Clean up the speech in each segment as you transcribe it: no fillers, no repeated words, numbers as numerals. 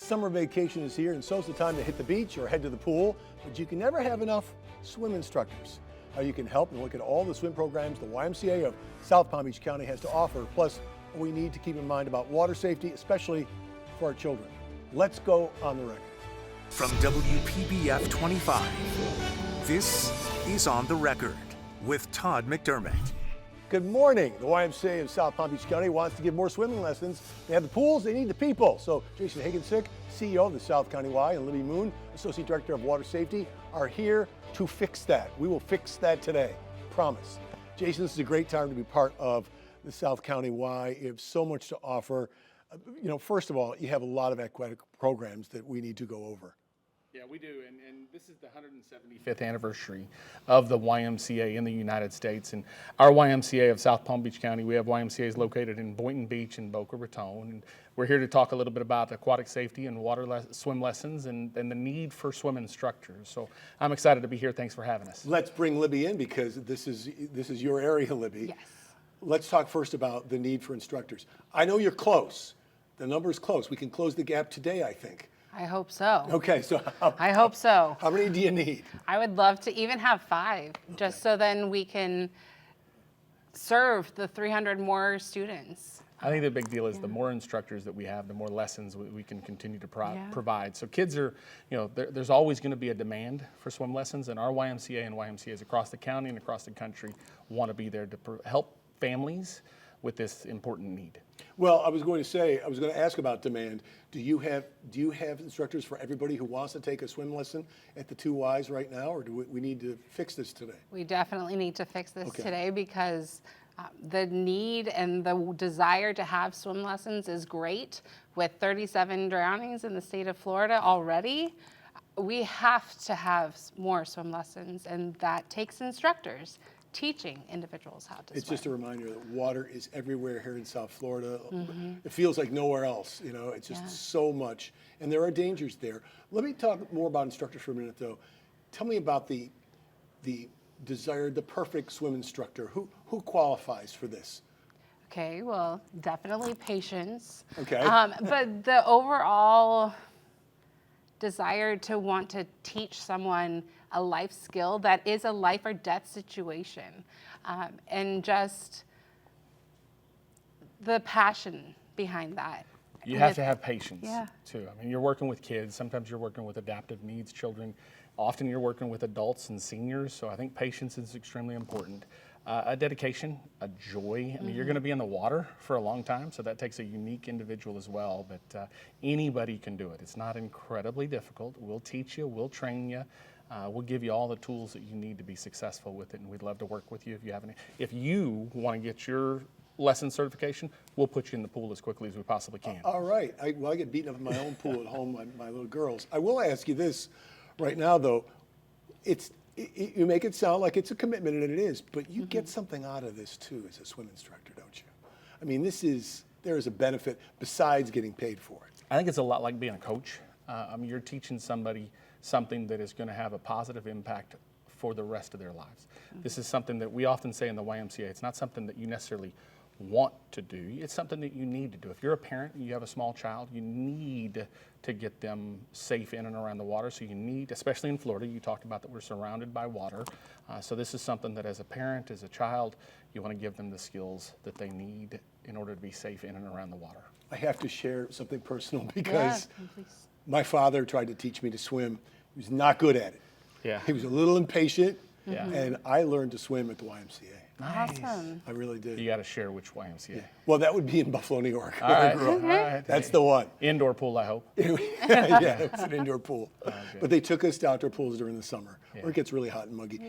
Summer vacation is here, and so's the time to hit the beach or head to the pool, but you can never have enough swim instructors. How you can help and look at all the swim programs the YMCA of South Palm Beach County has to offer, plus what we need to keep in mind about water safety, especially for our children. Let's go on the record. From WPBF 25, this is On the Record with Todd McDermott. Good morning. The YMCA of South Palm Beach County wants to give more swimming lessons. They have the pools, they need the people. So Jason Hagensick, CEO of the South County Y, and Libby Moon, Associate Director of Water Safety, are here to fix that. We will fix that today, promise. Jason, this is a great time to be part of the South County Y. You have so much to offer. First of all, you have a lot of aquatic programs that we need to go over. Yeah, we do, and this is the 175th anniversary of the YMCA in the United States. And our YMCA of South Palm Beach County, we have YMCAs located in Boynton Beach and Boca Raton. And we're here to talk a little bit about aquatic safety and swim lessons and the need for swim instructors. So I'm excited to be here. Thanks for having us. Let's bring Libby in because this is your area, Libby. Yes. Let's talk first about the need for instructors. I know you're close. The number is close. We can close the gap today, I think. I hope so. Okay, so I hope so. How many do you need? I would love to even have 5, just so then we can serve the 300 more students. I think the big deal is the more instructors that we have, the more lessons we can continue to provide. So kids are, there's always going to be a demand for swim lessons, and our YMCA and YMCAs across the county and across the country want to be there to help families with this important need. Well, I was going to ask about demand. Do you have instructors for everybody who wants to take a swim lesson at the 2 Ys right now, or do we need to fix this today? We definitely need to fix this today because the need and the desire to have swim lessons is great. With 37 drownings in the state of Florida already, we have to have more swim lessons, and that takes instructors teaching individuals how to swim. It's just a reminder that water is everywhere here in South Florida. Mm-hmm. It feels like nowhere else. It's just so much, and there are dangers there. Let me talk more about instructors for a minute, though. Tell me about the perfect swim instructor. Who qualifies for this? Okay, well, definitely patience. Okay. But the overall desire to want to teach someone a life skill that is a life or death situation, and just the passion behind that. You have to have patience, Yeah. too. I mean, you're working with kids. Sometimes you're working with adaptive needs children. Often you're working with adults and seniors, so I think patience is extremely important. A dedication, a joy. I mean, you're going to be in the water for a long time, so that takes a unique individual as well, but anybody can do it. It's not incredibly difficult. We'll teach you, we'll train you. We'll give you all the tools that you need to be successful with it, and we'd love to work with you if you have any. If you want to get your lesson certification, we'll put you in the pool as quickly as we possibly can. All right. I get beaten up in my own pool at home, my little girls. I will ask you this right now, though. You make it sound like it's a commitment, and it is, but you get something out of this, too, as a swim instructor, don't you? I mean, there is a benefit besides getting paid for it. I think it's a lot like being a coach. You're teaching somebody something that is going to have a positive impact for the rest of their lives. This is something that we often say in the YMCA. It's not something that you necessarily want to do. It's something that you need to do. If you're a parent and you have a small child, you need to get them safe in and around the water. So you need, especially in Florida, you talked about that we're surrounded by water. So this is something that as a parent, as a child, you want to give them the skills that they need in order to be safe in and around the water. I have to share something personal because my father tried to teach me to swim. He was not good at it. Yeah. He was a little impatient, Yeah. and I learned to swim at the YMCA. Awesome. I really did. You got to share which YMCA. Well, that would be in Buffalo, New York. All where I right. grew up. All right. That's the one. Indoor pool, I hope. Yeah, it's an indoor pool. But they took us to outdoor pools during the summer, where it gets really hot and muggy.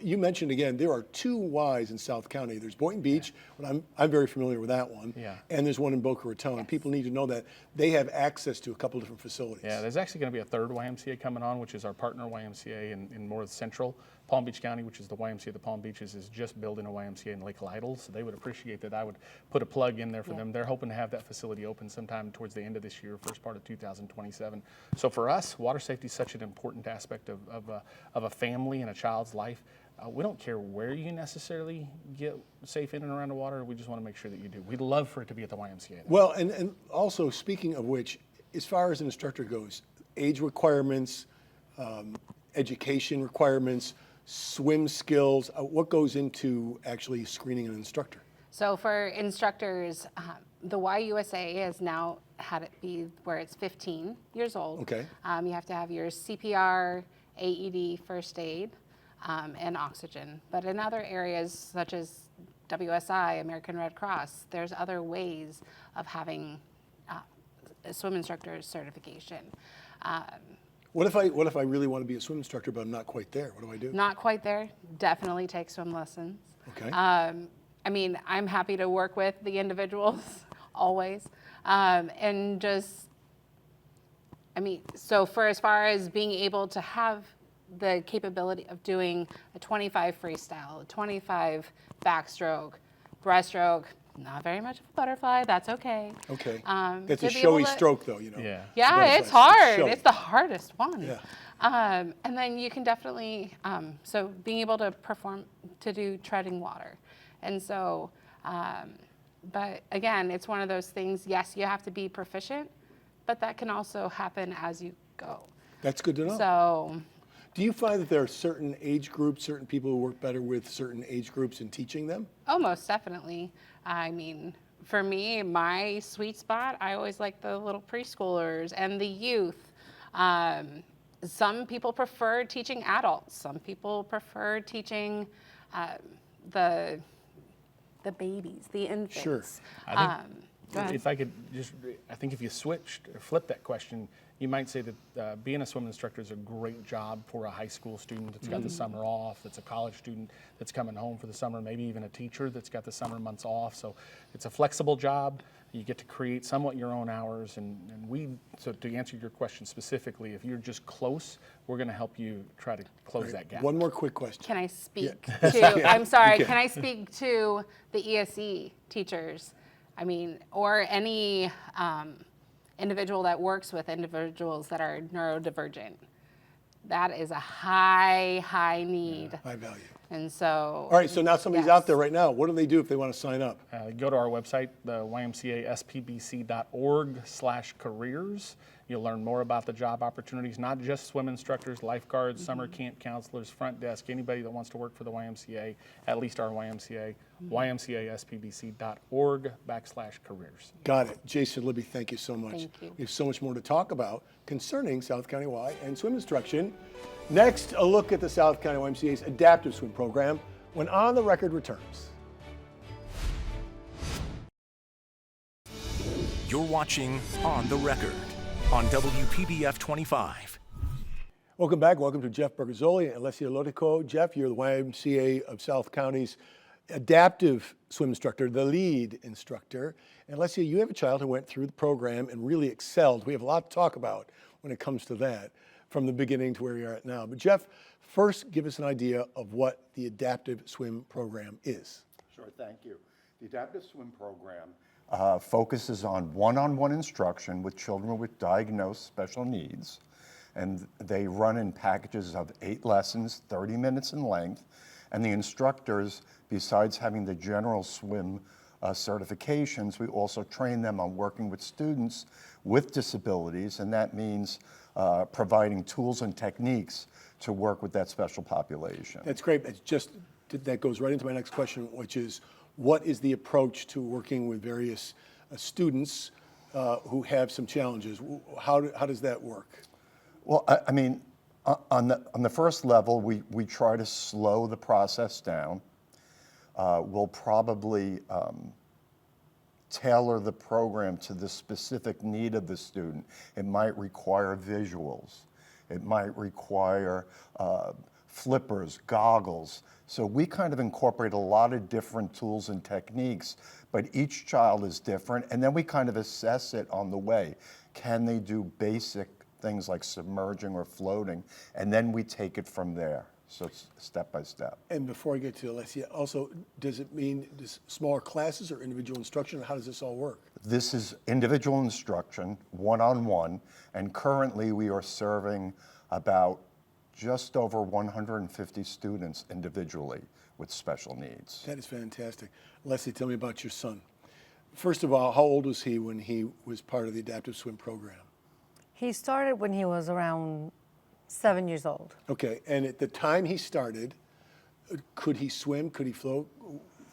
You mentioned again, there are 2 Ys in South County. There's Boynton Beach, but I'm very familiar with that one. Yeah. And there's one in Boca Raton. People need to know that they have access to a couple different facilities. Yeah, there's actually going to be a 3rd YMCA coming on, which is our partner YMCA in more central Palm Beach County, which is the YMCA of the Palm Beaches, is just building a YMCA in Lake Lytle. So they would appreciate that I would put a plug in there for them. They're hoping to have that facility open sometime towards the end of this year, first part of 2027. So for us, water safety is such an important aspect of a family and a child's life. We don't care where you necessarily get safe in and around the water. We just want to make sure that you do. We'd love for it to be at the YMCA. Well, and also, speaking of which, as far as an instructor goes, age requirements, education requirements, swim skills, what goes into actually screening an instructor? So for instructors, the YUSA has now had it be where it's 15 years old. Okay. You have to have your CPR, AED, first aid, and oxygen. But in other areas such as WSI, American Red Cross, there's other ways of having a swim instructor certification. What if I really want to be a swim instructor, but I'm not quite there? What do I do? Not quite there, definitely take swim lessons. Okay. I mean, I'm happy to work with the individuals always. And just, I mean, so for as far as being able to have the capability of doing a 25 freestyle, a 25 backstroke, breaststroke, not very much of a butterfly, that's okay. Okay. To That's a be able showy to- stroke, though, you know. Yeah. Yeah, Butterfly. it's hard. showy. It's the hardest one. Yeah. And then you can definitely, so being able to perform, to do treading water. And so, but again, it's one of those things, yes, you have to be proficient, but that can also happen as you go. That's good to know. So, Do you find that there are certain age groups, certain people who work better with certain age groups in teaching them? oh, most definitely. I mean, for me, my sweet spot, I always like the little preschoolers and the youth. Some people prefer teaching adults. Some people prefer teaching the babies, the infants. Sure. I Go ahead. If I could just, I think if you switched or flipped that question, you might say that being a swim instructor is a great job for a high school student that's got the summer off, that's a college student that's coming home for the summer, maybe even a teacher that's got the summer months off. So it's a flexible job. You get to create somewhat your own hours. So to answer your question specifically, if you're just close, we're going to help you try to close that gap. One more quick question. Can I speak Yeah. to, I'm sorry, You can. can I speak to the ESE teachers? I mean, or any individual that works with individuals that are neurodivergent. That is a high need. High value. And so. All right, so now somebody's yes. out there right now. What do they do if they want to sign up? Go to our website, the ymcaspbc.org/careers. You'll learn more about the job opportunities, not just swim instructors, lifeguards, summer camp counselors, front desk, anybody that wants to work for the YMCA, at least our YMCA, ymcaspbc.org/careers. Got it. Jason Libby, thank you so much. Thank you. We have so much more to talk about concerning South County Y and swim instruction. Next, a look at the South County YMCA's adaptive swim program when On the Record returns. You're watching On the Record on WPBF 25. Welcome back. Welcome to Jeff Bergazzoli and Alessia Lotico. Jeff, you're the YMCA of South County's adaptive swim instructor, the lead instructor. And Alessia, you have a child who went through the program and really excelled. We have a lot to talk about when it comes to that, from the beginning to where you're at now. But Jeff, first give us an idea of what the adaptive swim program is. Sure, thank you. The Adaptive Swim Program focuses on one-on-one instruction with children with diagnosed special needs. And they run in packages of 8 lessons, 30 minutes in length. And the instructors, besides having the general swim certifications, we also train them on working with students with disabilities, and that means providing tools and techniques to work with that special population. That's great. That goes right into my next question, which is, what is the approach to working with various students who have some challenges? How does that work? Well, I mean, on the first level, we try to slow the process down. We'll probably tailor the program to the specific need of the student. It might require visuals. It might require flippers, goggles. So we kind of incorporate a lot of different tools and techniques, but each child is different, and then we kind of assess it on the way. Can they do basic things like submerging or floating? And then we take it from there. So it's step by step. And before I get to Alessia, also, does it mean smaller classes or individual instruction? How does this all work? This is individual instruction, one-on-one, and currently we are serving about just over 150 students individually with special needs. That is fantastic. Alessia, tell me about your son. First of all, how old was he when he was part of the adaptive swim program? He started when he was around 7 years old. Okay, and at the time he started, could he swim? Could he float?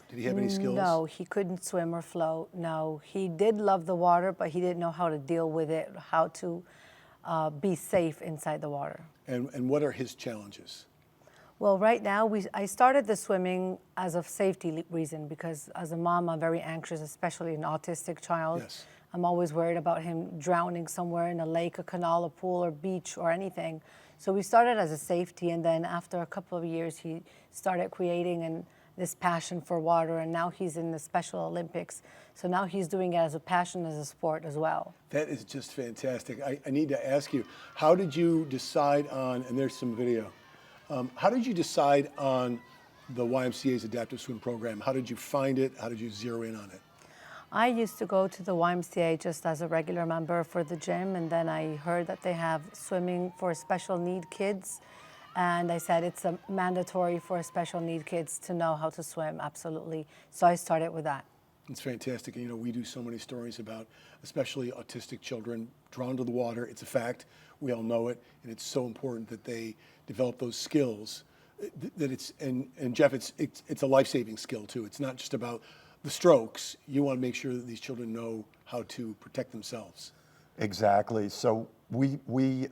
Did he have any skills? No, he couldn't swim or float. No, he did love the water, but he didn't know how to deal with it, how to be safe inside the water. And what are his challenges? Well, right now, I started the swimming as a safety reason because as a mom, I'm very anxious, especially an autistic child. Yes. I'm always worried about him drowning somewhere in a lake, a canal, a pool, or beach, or anything. So we started as a safety, and then after a couple of years, he started creating this passion for water, and now he's in the Special Olympics. So now he's doing it as a passion, as a sport as well. That is just fantastic. I need to ask you, how did you decide on, and there's some video, how did you decide on the YMCA's adaptive swim program? How did you find it? How did you zero in on it? I used to go to the YMCA just as a regular member for the gym, and then I heard that they have swimming for special need kids, and I said it's a mandatory for special need kids to know how to swim, absolutely. So I started with that. It's fantastic. And, you know, we do so many stories about especially autistic children drawn to the water. It's a fact. We all know it. And it's so important that they develop those skills. That it's and Jeff, it's a life-saving skill, too. It's not just about the strokes. You want to make sure that these children know how to protect themselves. Exactly. So we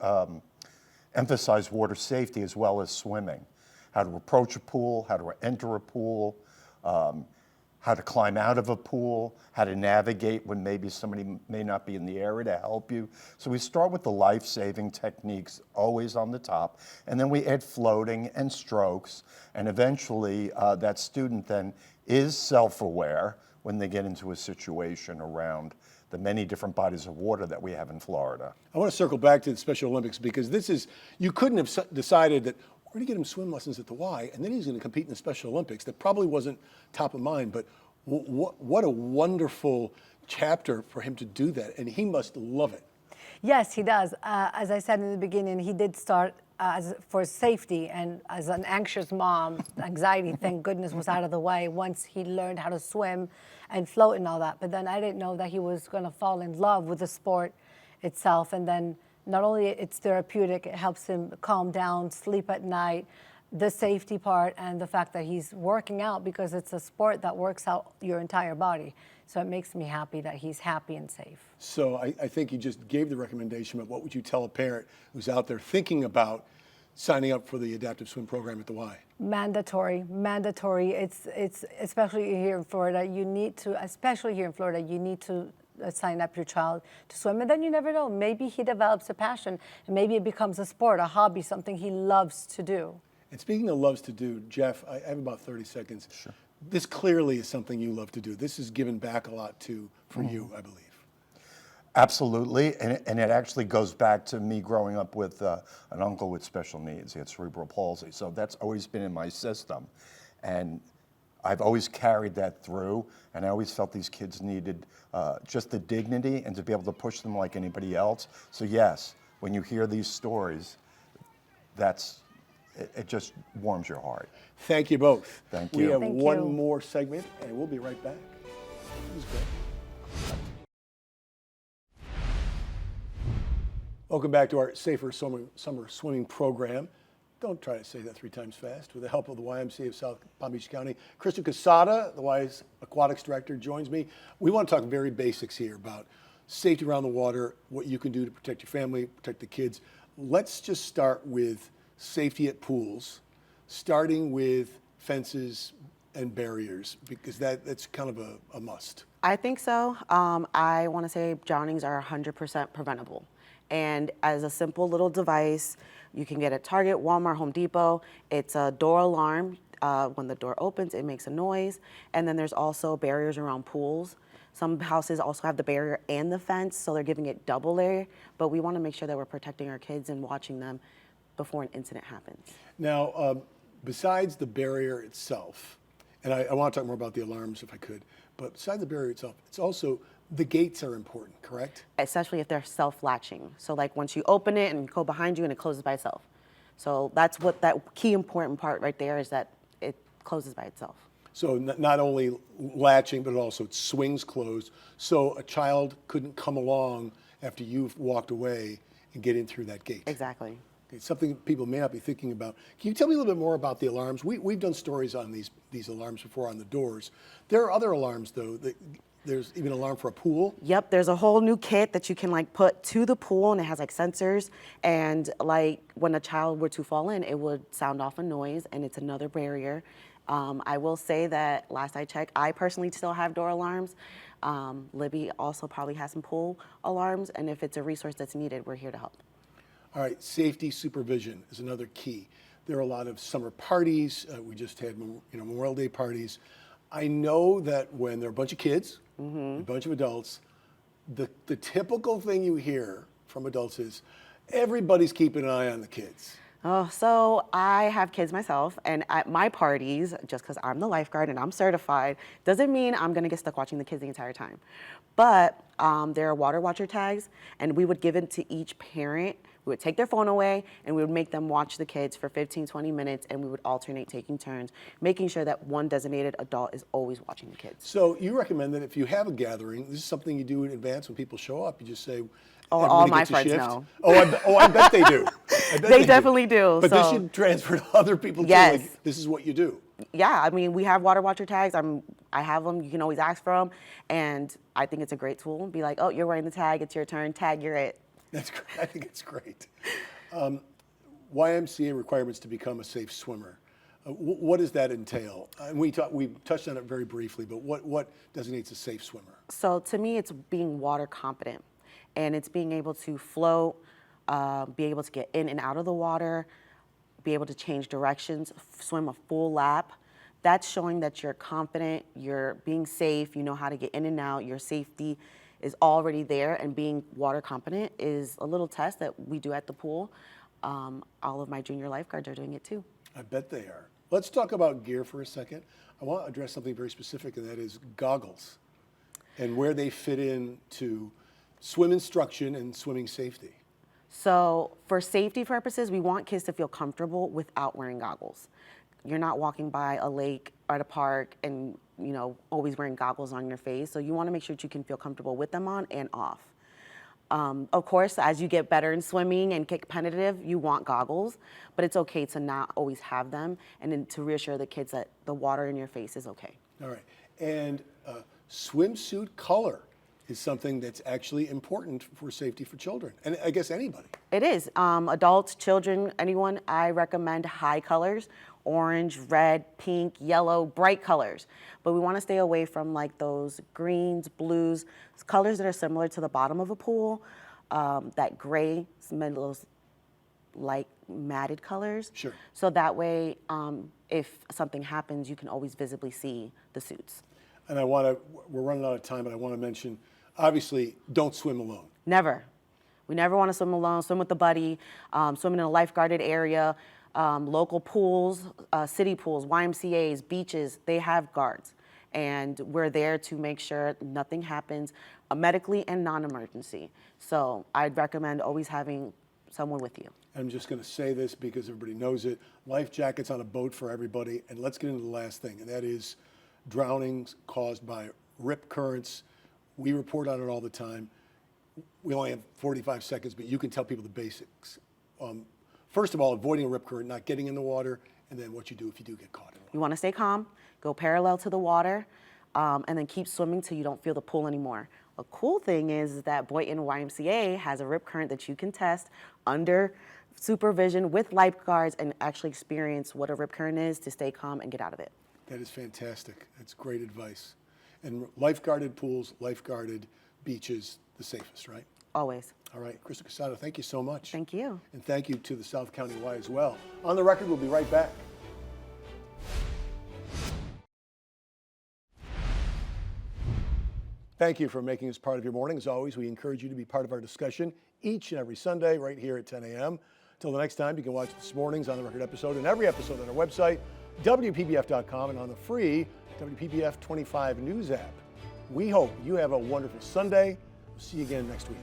emphasize water safety as well as swimming. How to approach a pool, how to enter a pool, how to climb out of a pool, how to navigate when maybe somebody may not be in the area to help you. So we start with the life-saving techniques always on the top, and then we add floating and strokes, and eventually that student then is self-aware when they get into a situation around the many different bodies of water that we have in Florida. I want to circle back to the Special Olympics because this is, you couldn't have decided that we're going to get him swim lessons at the Y, and then he's going to compete in the Special Olympics. That probably wasn't top of mind, but what a wonderful chapter for him to do that, and he must love it. Yes, he does. As I said in the beginning, he did start for safety, and as an anxious mom, anxiety, thank goodness, was out of the way once he learned how to swim and float and all that. But then I didn't know that he was going to fall in love with the sport itself, and then not only it's therapeutic, it helps him calm down, sleep at night, the safety part, and the fact that he's working out because it's a sport that works out your entire body. So it makes me happy that he's happy and safe. So I think you just gave the recommendation, but what would you tell a parent who's out there thinking about signing up for the adaptive swim program at the Y? Mandatory. It's especially here in Florida, you need to sign up your child to swim, and then you never know. Maybe he develops a passion, and maybe it becomes a sport, a hobby, something he loves to do. And speaking of loves to do, Jeff, I have about 30 seconds. Sure. This clearly is something you love to do. This has given back a lot for you, I believe. Absolutely, and it actually goes back to me growing up with an uncle with special needs. He had cerebral palsy, so that's always been in my system. And I've always carried that through, and I always felt these kids needed just the dignity and to be able to push them like anybody else. So yes, when you hear these stories, it just warms your heart. Thank you both. Thank you. We have Thank one you. more segment, and we'll be right back. This is great. Welcome back to our Safer Summer Swimming Program. Don't try to say that 3 times fast. With the help of the YMCA of South Palm Beach County, Krista Casada, the Y's Aquatics Director, joins me. We want to talk very basics here about safety around the water, what you can do to protect your family, protect the kids. Let's just start with safety at pools, starting with fences and barriers, because that's kind of a must. I think so. I want to say drownings are 100% preventable. And as a simple little device, you can get at Target, Walmart, Home Depot. It's a door alarm. When the door opens, it makes a noise. And then there's also barriers around pools. Some houses also have the barrier and the fence, so they're giving it double layer. But we want to make sure that we're protecting our kids and watching them before an incident happens. Now, besides the barrier itself, and I want to talk more about the alarms if I could, but besides the barrier itself, it's also the gates are important, correct? Especially if they're self-latching. So like once you open it and you go behind you and it closes by itself. So that's what that key important part right there is, that it closes by itself. So not only latching, but also it swings closed. So a child couldn't come along after you've walked away and get in through that gate. Exactly. It's something people may not be thinking about. Can you tell me a little bit more about the alarms? We've done stories on these alarms before on the doors. There are other alarms, though. There's even an alarm for a pool. Yep, there's a whole new kit that you can like put to the pool, and it has like sensors, and like when a child were to fall in, it would sound off a noise, and it's another barrier. I will say that last I checked, I personally still have door alarms. Libby also probably has some pool alarms, and if it's a resource that's needed, we're here to help. All right, safety supervision is another key. There are a lot of summer parties. We just had Memorial Day parties. I know that when there are a bunch of kids, a bunch of adults, the typical thing you hear from adults is everybody's keeping an eye on the kids. Oh, so I have kids myself, and at my parties, just because I'm the lifeguard and I'm certified, doesn't mean I'm gonna get stuck watching the kids the entire time. But there are water watcher tags, and we would give it to each parent. We would take their phone away, and we would make them watch the kids for 15, 20 minutes, and we would alternate taking turns, making sure that one designated adult is always watching the kids. So you recommend that if you have a gathering, this is something you do in advance when people show up, you just say, Oh, everybody all my gets a friends shift? know. I bet they do. I bet They definitely do, But this so- should transfer to other people too. Yes. Like, this is what you do. Yeah, I mean, we have water watcher tags. I have them. You can always ask for them, and I think it's a great tool. Be like, oh, you're wearing the tag. It's your turn. Tag, you're it. That's great. I think it's great. YMCA requirements to become a safe swimmer. What does that entail? And we touched on it very briefly, but what designates a safe swimmer? So to me, it's being water competent, and it's being able to float, be able to get in and out of the water, be able to change directions, swim a full lap. That's showing that you're confident, you're being safe, you know how to get in and out, your safety is already there, and being water competent is a little test that we do at the pool. All of my junior lifeguards are doing it too. I bet they are. Let's talk about gear for a second. I want to address something very specific, and that is goggles and where they fit into swim instruction and swimming safety. So for safety purposes, we want kids to feel comfortable without wearing goggles. You're not walking by a lake or at a park and always wearing goggles on your face. So you want to make sure that you can feel comfortable with them on and off. Of course, as you get better in swimming and get competitive, you want goggles, but it's okay to not always have them, and then to reassure the kids that the water in your face is okay. All right. And swimsuit color is something that's actually important for safety for children, and I guess anybody. It is. Adults, children, anyone, I recommend high colors, orange, red, pink, yellow, bright colors. But we want to stay away from like those greens, blues, colors that are similar to the bottom of a pool, that gray, those light matted colors. Sure. So that way, if something happens, you can always visibly see the suits. And we're running out of time, but I want to mention, obviously, don't swim alone. Never. We never want to swim alone, swim with a buddy, swim in a lifeguarded area. Local pools, city pools, YMCAs, beaches, they have guards. And we're there to make sure nothing happens medically and non-emergency. So I'd recommend always having someone with you. I'm just going to say this because everybody knows it. Life jackets on a boat for everybody. And let's get into the last thing, and that is drownings caused by rip currents. We report on it all the time. We only have 45 seconds, but you can tell people the basics. First of all, avoiding a rip current, not getting in the water, and then what you do if you do get caught in the water. You want to stay calm, go parallel to the water, and then keep swimming till you don't feel the pull anymore. A cool thing is that Boynton YMCA has a rip current that you can test under supervision with lifeguards and actually experience what a rip current is to stay calm and get out of it. That is fantastic. That's great advice. And lifeguarded pools, lifeguarded beaches, the safest, right? Always. All right, Krista Casado, thank you so much. Thank you. And thank you to the South County Y as well. On the record, we'll be right back. Thank you for making us part of your morning. As always, we encourage you to be part of our discussion each and every Sunday right here at 10 a.m. Till the next time, you can watch this morning's On the Record episode and every episode on our website, WPBF.com, and on the free WPBF 25 News app. We hope you have a wonderful Sunday. We'll see you again next week.